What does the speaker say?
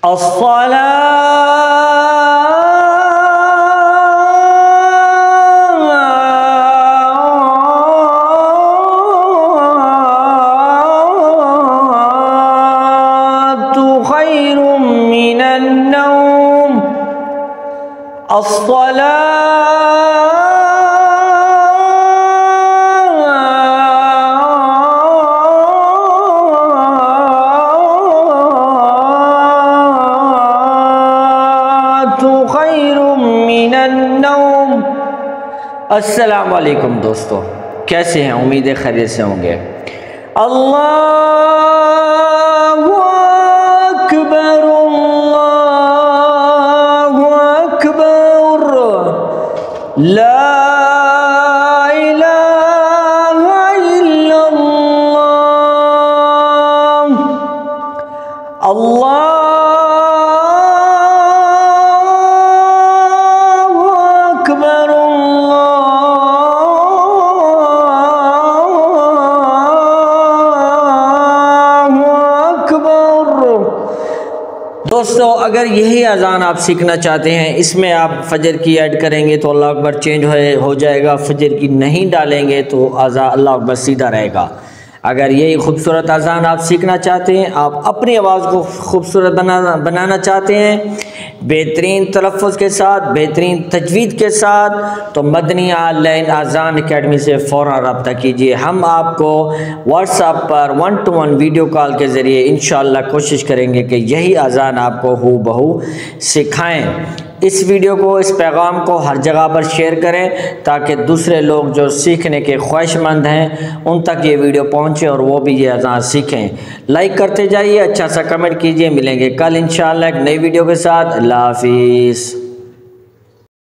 अस्सलातु खैरुम मिनन नौम। अस्सलाम वालेकुम दोस्तों, कैसे हैं? उम्मीद है खैरियत से होंगे। अल्लाहु अकबर, अल्लाहु अकबर, ला इलाहा इल्लल्लाह, अल्लाह दोस्तों, अगर यही अज़ान आप सीखना चाहते हैं, इसमें आप फजर की ऐड करेंगे तो अल्लाह अकबर चेंज हो जाएगा, फजर की नहीं डालेंगे तो अल्लाह अकबर सीधा रहेगा। अगर यही खूबसूरत अज़ान आप सीखना चाहते हैं, आप अपनी आवाज़ को खूबसूरत बनाना चाहते हैं बेहतरीन तलफ़्फ़ुज़ के साथ, बेहतरीन तजवीद के साथ, तो मदनी ऑनलाइन अज़ान अकेडमी से फ़ौरन रब्ता कीजिए। हम आपको व्हाट्सएप पर 1-to-1 वीडियो कॉल के ज़रिए इंशाअल्लाह कोशिश करेंगे कि यही अज़ान आपको हूबहू सिखाएँ। इस वीडियो को, इस पैगाम को हर जगह पर शेयर करें ताकि दूसरे लोग जो सीखने के ख्वाहिशमंद हैं उन तक ये वीडियो पहुंचे और वो भी ये अज़ान सीखें। लाइक करते जाइए, अच्छा सा कमेंट कीजिए। मिलेंगे कल इंशाअल्लाह एक नई वीडियो के साथ। अल्लाह हाफिज़।